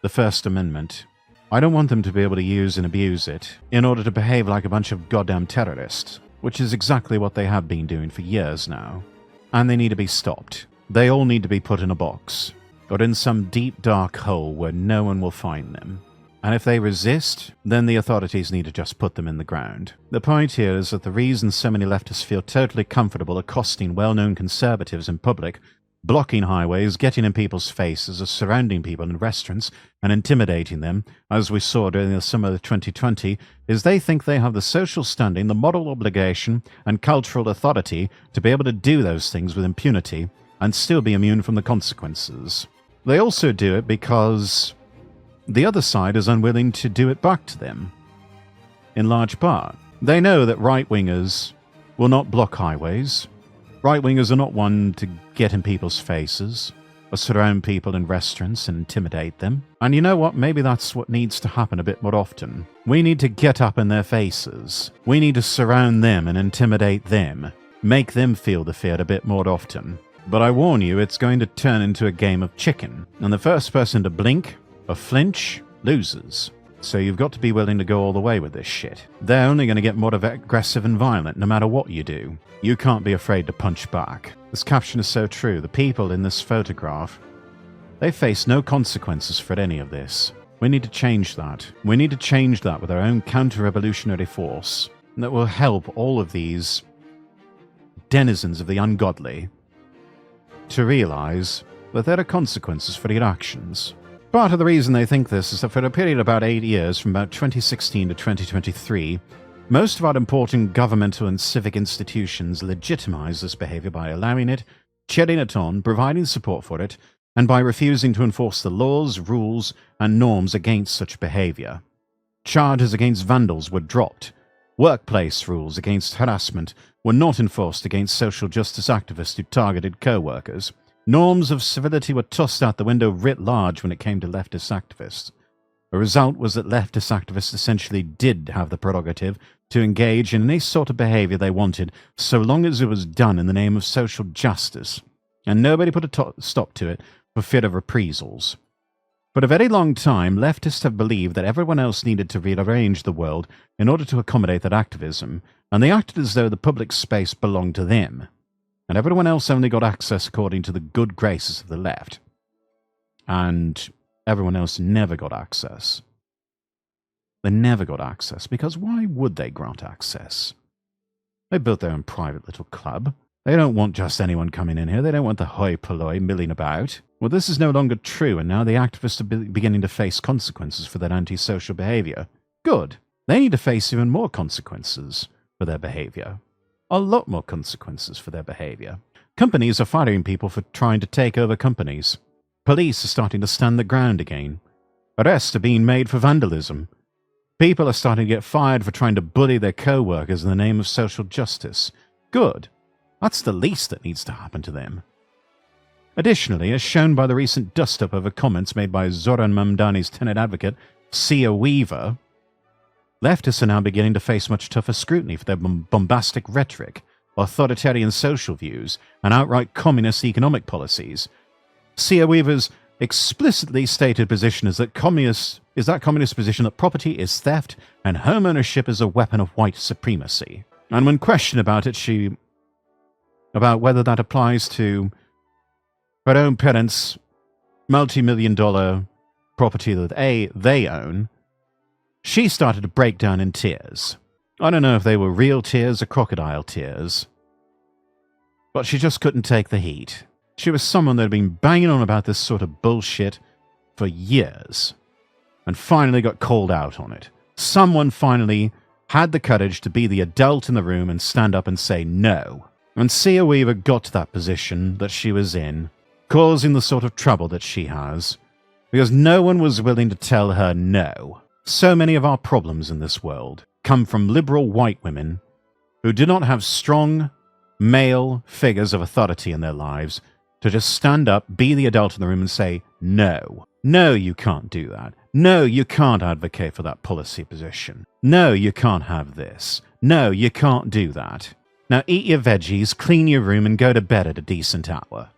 the First Amendment. I don't want them to be able to use and abuse it in order to behave like a bunch of goddamn terrorists, which is exactly what they have been doing for years now. And they need to be stopped. They all need to be put in a box, or in some deep dark hole where no one will find them. And if they resist, then the authorities need to just put them in the ground. The point here is that the reason so many leftists feel totally comfortable accosting well-known conservatives in public, blocking highways, getting in people's faces, or surrounding people in restaurants and intimidating them, as we saw during the summer of 2020, is they think they have the social standing, the moral obligation, and cultural authority to be able to do those things with impunity and still be immune from the consequences. They also do it because the other side is unwilling to do it back to them, in large part. They know that right-wingers will not block highways. Right-wingers are not one to get in people's faces, or surround people in restaurants and intimidate them. And you know what? Maybe that's what needs to happen a bit more often. We need to get up in their faces. We need to surround them and intimidate them. Make them feel the fear a bit more often. But I warn you, it's going to turn into a game of chicken. And the first person to blink or flinch loses. So you've got to be willing to go all the way with this shit. They're only going to get more aggressive and violent no matter what you do. You can't be afraid to punch back. This caption is so true. The people in this photograph, they face no consequences for any of this. We need to change that. We need to change that with our own counter-revolutionary force that will help all of these denizens of the ungodly to realize that there are consequences for your actions. Part of the reason they think this is that for a period of about 8 years, from about 2016 to 2023, most of our important governmental and civic institutions legitimize this behavior by allowing it, cheering it on, providing support for it, and by refusing to enforce the laws, rules, and norms against such behavior. Charges against vandals were dropped. Workplace rules against harassment were not enforced against social justice activists who targeted co-workers. Norms of civility were tossed out the window writ large when it came to leftist activists. The result was that leftist activists essentially did have the prerogative to engage in any sort of behavior they wanted, so long as it was done in the name of social justice, and nobody put a stop to it for fear of reprisals. For a very long time, leftists have believed that everyone else needed to rearrange the world in order to accommodate that activism, and they acted as though the public space belonged to them, and everyone else only got access according to the good graces of the left. And everyone else never got access. They never got access, because why would they grant access? They built their own private little club. They don't want just anyone coming in here. They don't want the hoi polloi milling about. Well, this is no longer true, and now the activists are beginning to face consequences for their antisocial behavior. Good. They need to face even more consequences for their behavior. A lot more consequences for their behavior. Companies are firing people for trying to take over companies. Police are starting to stand their ground again. Arrests are being made for vandalism. People are starting to get fired for trying to bully their co-workers in the name of social justice. Good. That's the least that needs to happen to them. Additionally, as shown by the recent dust-up over comments made by Zoran Mamdani's tenant advocate, Sia Weaver, leftists are now beginning to face much tougher scrutiny for their bombastic rhetoric, authoritarian social views, and outright communist economic policies. Sia Weaver's explicitly stated position is that communist position that property is theft and home ownership is a weapon of white supremacy. And when questioned about whether that applies to her own parents' multi-million-dollar property that they own, she started to break down in tears. I don't know if they were real tears or crocodile tears, but she just couldn't take the heat. She was someone that had been banging on about this sort of bullshit for years, and finally got called out on it. Someone finally had the courage to be the adult in the room and stand up and say no. And Sia Weaver got to that position that she was in, causing the sort of trouble that she has, because no one was willing to tell her no. So many of our problems in this world come from liberal white women who do not have strong male figures of authority in their lives to just stand up, be the adult in the room and say, no. No, you can't do that. No, you can't advocate for that policy position. No, you can't have this. No, you can't do that. Now eat your veggies, clean your room, and go to bed at a decent hour.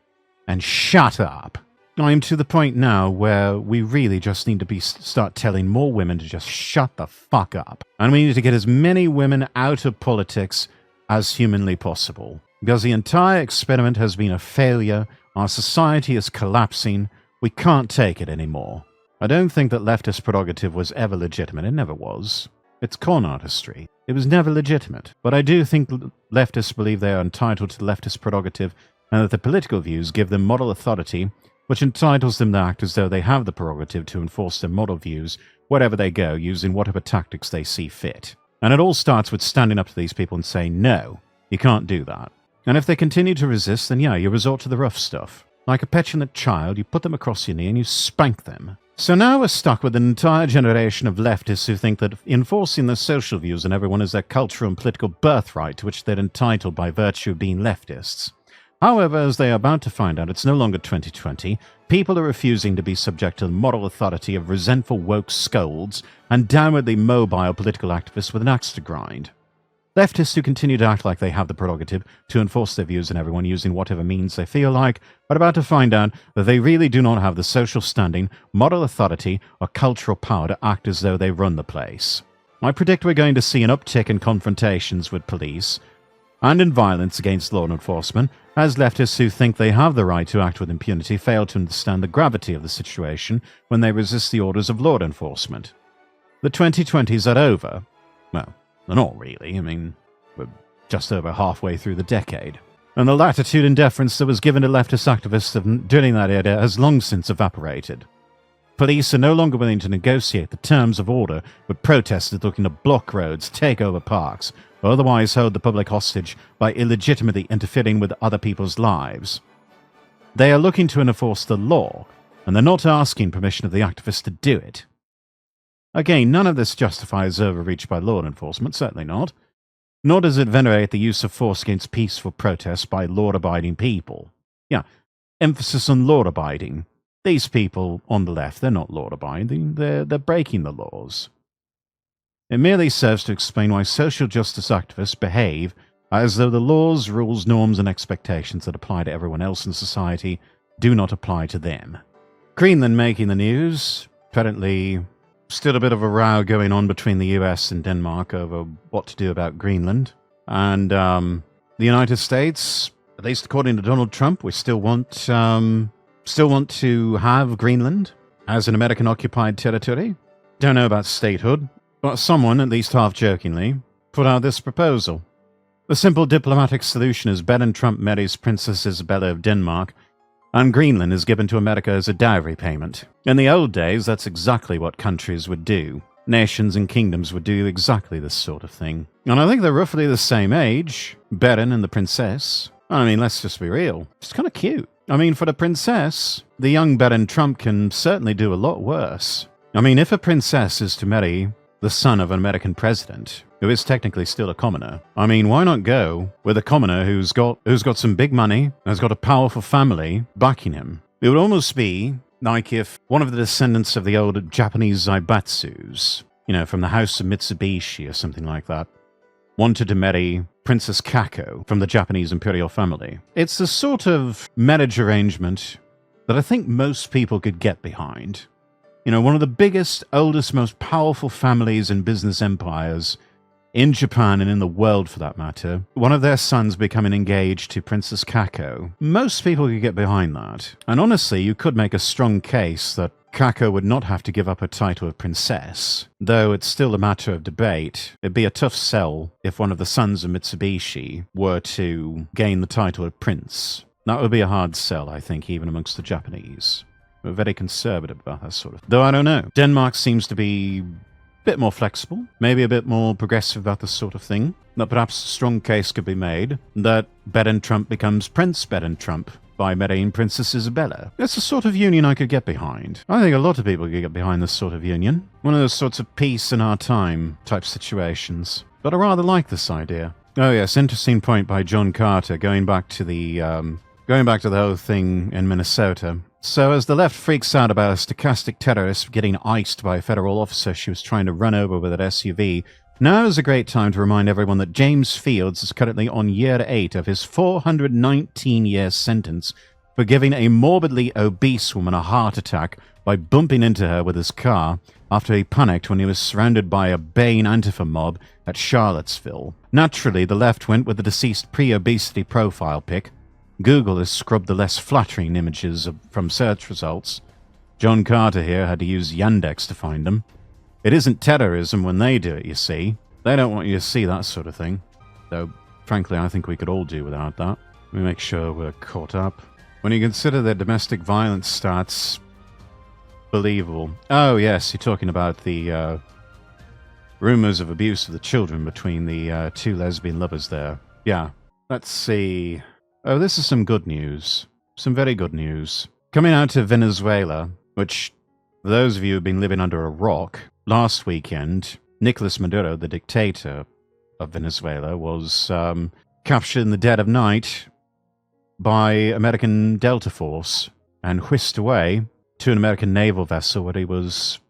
And shut up. I'm to the point now where we really just need to start telling more women to just shut the fuck up. And we need to get as many women out of politics as humanly possible. Because the entire experiment has been a failure. Our society is collapsing. We can't take it anymore. I don't think that leftist prerogative was ever legitimate. It never was. It's con artistry. It was never legitimate. But I do think leftists believe they are entitled to leftist prerogative and that their political views give them moral authority, which entitles them to act as though they have the prerogative to enforce their moral views wherever they go, using whatever tactics they see fit. And it all starts with standing up to these people and saying, no, you can't do that. And if they continue to resist, then yeah, you resort to the rough stuff. Like a petulant child, you put them across your knee and you spank them. So now we're stuck with an entire generation of leftists who think that enforcing their social views on everyone is their cultural and political birthright to which they're entitled by virtue of being leftists. However, as they are about to find out, it's no longer 2020. People are refusing to be subject to the moral authority of resentful woke scolds and downwardly mobile political activists with an axe to grind. Leftists who continue to act like they have the prerogative to enforce their views on everyone using whatever means they feel like are about to find out that they really do not have the social standing, moral authority, or cultural power to act as though they run the place. I predict we're going to see an uptick in confrontations with police and in violence against law enforcement as leftists who think they have the right to act with impunity fail to understand the gravity of the situation when they resist the orders of law enforcement. The 2020s are over. Well, they're not really. I mean, we're just over halfway through the decade. And the latitude and deference that was given to leftist activists during that era has long since evaporated. Police are no longer willing to negotiate the terms of order with protesters looking to block roads, take over parks, or otherwise hold the public hostage by illegitimately interfering with other people's lives. They are looking to enforce the law, and they're not asking permission of the activists to do it. Again, none of this justifies overreach by law enforcement, certainly not. Nor does it venerate the use of force against peaceful protests by law-abiding people. Yeah, emphasis on law-abiding. These people on the left, they're not law-abiding, they're breaking the laws. It merely serves to explain why social justice activists behave as though the laws, rules, norms, and expectations that apply to everyone else in society do not apply to them. Greenland making the news. Apparently, still a bit of a row going on between the US and Denmark over what to do about Greenland. And the United States, at least according to Donald Trump, we still want to have Greenland as an American-occupied territory. Don't know about statehood, but someone, at least half-jokingly, put out this proposal. The simple diplomatic solution is Ben and Trump marries Princess Isabella of Denmark, and Greenland is given to America as a dowry payment. In the old days, that's exactly what countries would do. Nations and kingdoms would do exactly this sort of thing. And I think they're roughly the same age, Beren and the princess. I mean, let's just be real. It's kind of cute. I mean, for the princess, the young Beren Trump can certainly do a lot worse. I mean, if a princess is to marry the son of an American president, who is technically still a commoner, I mean, why not go with a commoner who's got some big money, has got a powerful family backing him? It would almost be like if one of the descendants of the old Japanese Zaibatsus, from the House of Mitsubishi or something like that, wanted to marry Princess Kako from the Japanese imperial family. It's the sort of marriage arrangement that I think most people could get behind. One of the biggest, oldest, most powerful families and business empires in Japan and in the world for that matter, one of their sons becoming engaged to Princess Kako. Most people could get behind that. And honestly, you could make a strong case that Kako would not have to give up her title of princess, though it's still a matter of debate. It'd be a tough sell if one of the sons of Mitsubishi were to gain the title of prince. That would be a hard sell, I think, even amongst the Japanese. We're very conservative about that sort of thing. Though I don't know. Denmark seems to be a bit more flexible, maybe a bit more progressive about this sort of thing. That perhaps a strong case could be made that Beren Trump becomes Prince Beren Trump by marrying Princess Isabella. That's the sort of union I could get behind. I think a lot of people could get behind this sort of union. One of those sorts of peace in our time type situations. But I rather like this idea. Oh yes, interesting point by John Carter, going back to the whole thing in Minnesota. So as the left freaks out about a stochastic terrorist getting iced by a federal officer she was trying to run over with an SUV, now is a great time to remind everyone that James Fields is currently on year 8 of his 419-year sentence for giving a morbidly obese woman a heart attack by bumping into her with his car after he panicked when he was surrounded by a baying Antifa mob at Charlottesville. Naturally, the left went with the deceased pre-obesity profile pic. Google has scrubbed the less flattering images from search results. John Carter here had to use Yandex to find them. It isn't terrorism when they do it, you see. They don't want you to see that sort of thing. Though, frankly, I think we could all do without that. Let me make sure we're caught up. When you consider their domestic violence stats, believable. Oh, yes, you're talking about the rumors of abuse of the children between the 2 lesbian lovers there. Yeah. Let's see. Oh, this is some good news. Some very good news. Coming out of Venezuela, which, for those of you who've been living under a rock, last weekend, Nicolas Maduro, the dictator of Venezuela, was captured in the dead of night by American Delta Force and whisked away to an American naval vessel where he was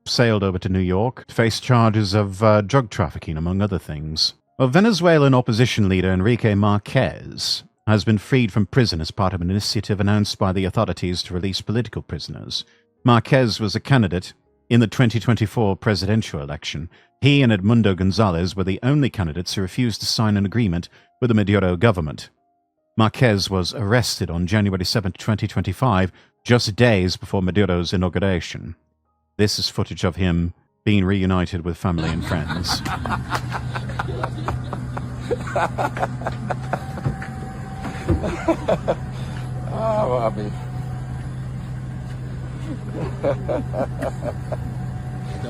sailed over to New York to face charges of drug trafficking, among other things. Well, Venezuelan opposition leader Enrique Marquez has been freed from prison as part of an initiative announced by the authorities to release political prisoners. Marquez was a candidate in the 2024 presidential election. He and Edmundo Gonzalez were the only candidates who refused to sign an agreement with the Maduro government. Marquez was arrested on January 7, 2025, just days before Maduro's inauguration. This is footage of him being reunited with family and friends. Ah, papi.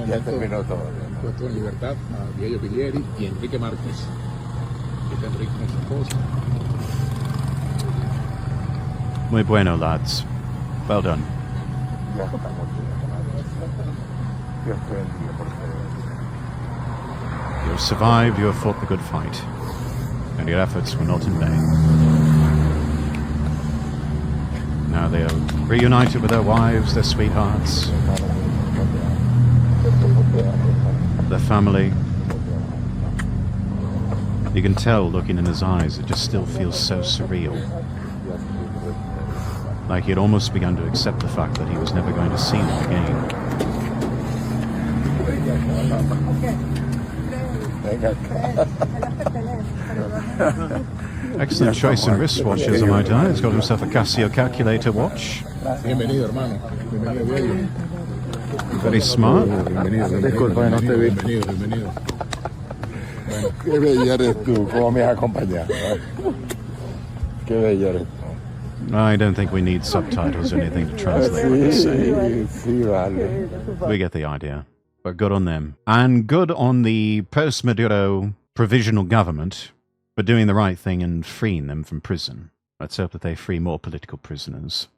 Ya terminó todo. Puesto en libertad a Diego Pilieri y Enrique Márquez. Que Enrique con su esposa. Muy bueno, lads. Well done. Ya estamos bien. Dios te bendiga por ser. You have survived, you have fought the good fight, and your efforts were not in vain. Now they are reunited with their wives, their sweethearts, their family. You can tell, looking in his eyes, it just still feels so surreal. Like he had almost begun to accept the fact that he was never going to see them again. Excellent choice in wristwatches, I might add. He's got himself a Casio calculator watch. Bienvenido, hermano. Bienvenido, bello. Very smart. Disculpa, no te vi. Bienvenido. Qué bella eres tú, como me has acompañado. Qué bella eres tú. I don't think we need subtitles or anything to translate what they're saying. Sí, vale. We get the idea. But good on them. And good on the post-Maduro provisional government for doing the right thing and freeing them from prison. Let's hope that they free more political prisoners.